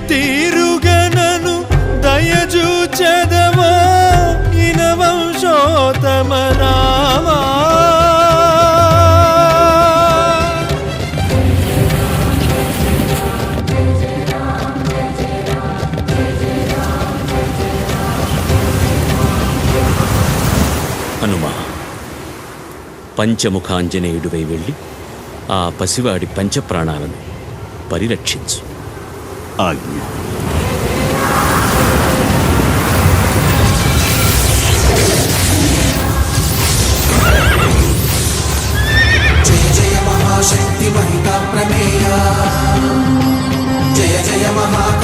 తీరుగనను దయజూచెదవో ఇనవంశోత్తమ రామా. హనుమా, పంచముఖాంజనేయుడివై వెళ్ళి ఆ పసివాడి పంచప్రాణాలను పరిరక్షించు. ఆజ్ఞ. జయ జయ మహాశక్తి మహితా ప్రమేయ, జయ జయ మహా